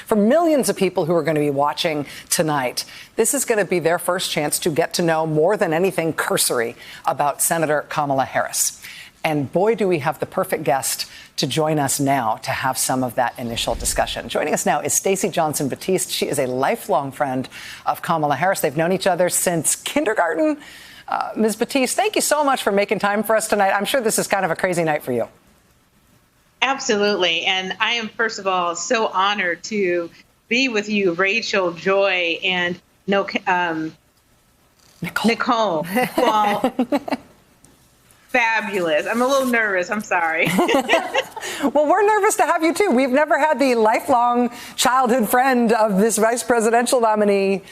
for millions of people who are going to be watching tonight. This is going to be their first chance to get to know more than anything cursory about Senator Kamala Harris. And boy, do we have the perfect guest to join us now to have some of that initial discussion. Joining us now is Stacey Johnson Batiste. She is a lifelong friend of Kamala Harris. They've known each other since kindergarten. Ms. Batiste, thank you so much for making time for us tonight. I'm sure this is kind of a crazy night for you. Absolutely. And I am, first of all, so honored to be with you, Rachel, Joy, and Nicole. Well, fabulous. I'm a little nervous. I'm sorry. Well, we're nervous to have you, too. We've never had the lifelong childhood friend of this vice presidential nominee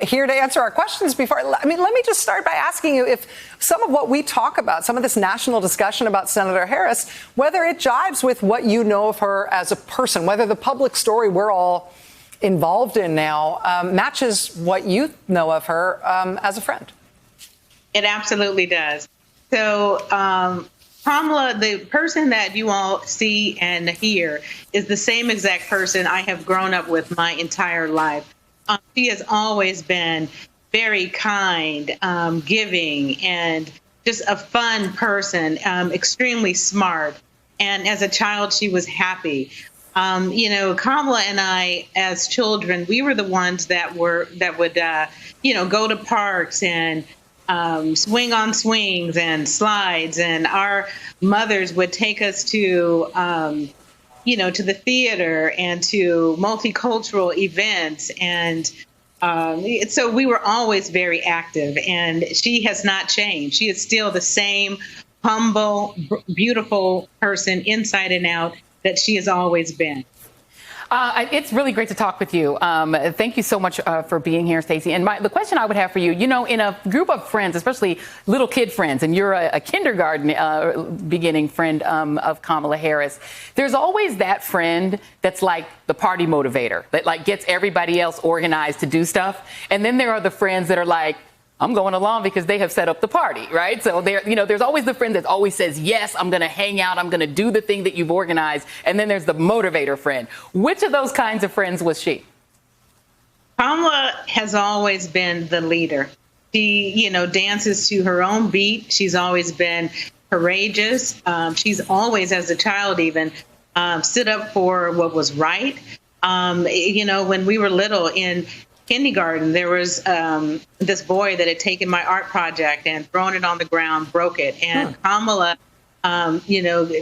here to answer our questions before. I mean, let me just start by asking you if some of what we talk about, some of this national discussion about Senator Harris, whether it jives with what you know of her as a person, whether the public story we're all involved in now matches what you know of her as a friend. It absolutely does. So, Kamala, the person that you all see and hear is the same exact person I have grown up with my entire life. She has always been very kind, giving, and just a fun person, extremely smart. And as a child, she was happy. Kamala and I, as children, we were the ones that would, go to parks and swing on swings and slides, and our mothers would take us to the theater and to multicultural events. And so we were always very active, and she has not changed. She is still the same humble, beautiful person inside and out that she has always been. It's really great to talk with you. Thank you so much for being here, Stacey. And the question I would have for you, in a group of friends, especially little kid friends, and you're a kindergarten beginning friend of Kamala Harris, there's always that friend that's like the party motivator, that like gets everybody else organized to do stuff. And then there are the friends that are like, I'm going along because they have set up the party, right? So there's always the friend that always says, yes, I'm going to hang out. I'm going to do the thing that you've organized. And then there's the motivator friend. Which of those kinds of friends was she? Kamala has always been the leader. She, dances to her own beat. She's always been courageous. She's always, as a child even, stood up for what was right. When we were little in kindergarten, there was this boy that had taken my art project and thrown it on the ground, broke it. And Kamala,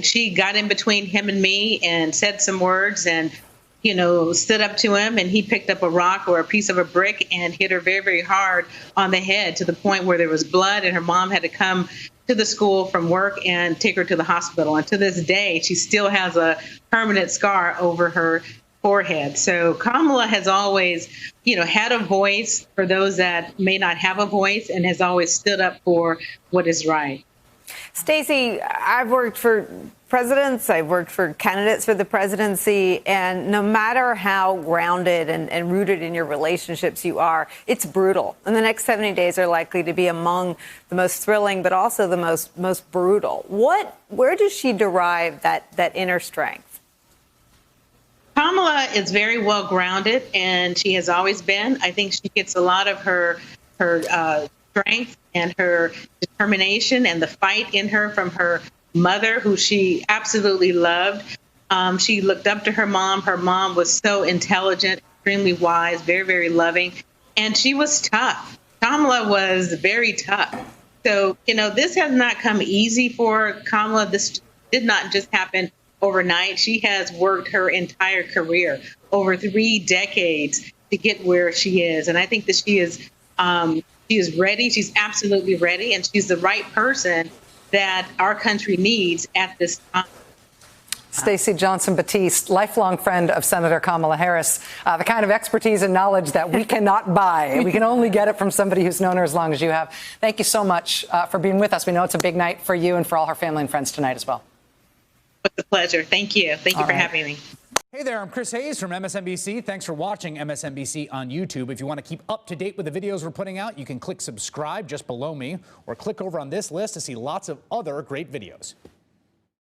she got in between him and me and said some words and, stood up to him. And he picked up a rock or a piece of a brick and hit her very, very hard on the head to the point where there was blood. And her mom had to come to the school from work and take her to the hospital. And to this day, she still has a permanent scar over her forehead. So Kamala has always, had a voice for those that may not have a voice, and has always stood up for what is right. Stacey, I've worked for presidents, I've worked for candidates for the presidency, and no matter how grounded and rooted in your relationships you are, it's brutal. And the next 70 days are likely to be among the most thrilling, but also the most brutal. Where does she derive that inner strength? Kamala is very well grounded, and she has always been. I think she gets a lot of her strength and her determination and the fight in her from her mother, who she absolutely loved. She looked up to her mom. Her mom was so intelligent, extremely wise, very, very loving, and she was tough. Kamala was very tough. So, this has not come easy for Kamala. This did not just happen overnight. She has worked her entire career, over 3 decades, to get where she is. And I think that she is ready. She's absolutely ready. And she's the right person that our country needs at this time. Stacey Johnson Batiste, lifelong friend of Senator Kamala Harris, the kind of expertise and knowledge that we cannot buy. We can only get it from somebody who's known her as long as you have. Thank you so much for being with us. We know it's a big night for you and for all her family and friends tonight as well. It's a pleasure. Thank you. Thank you for having me. Hey there, I'm Chris Hayes from MSNBC. Thanks for watching MSNBC on YouTube. If you want to keep up to date with the videos we're putting out, you can click subscribe just below me or click over on this list to see lots of other great videos.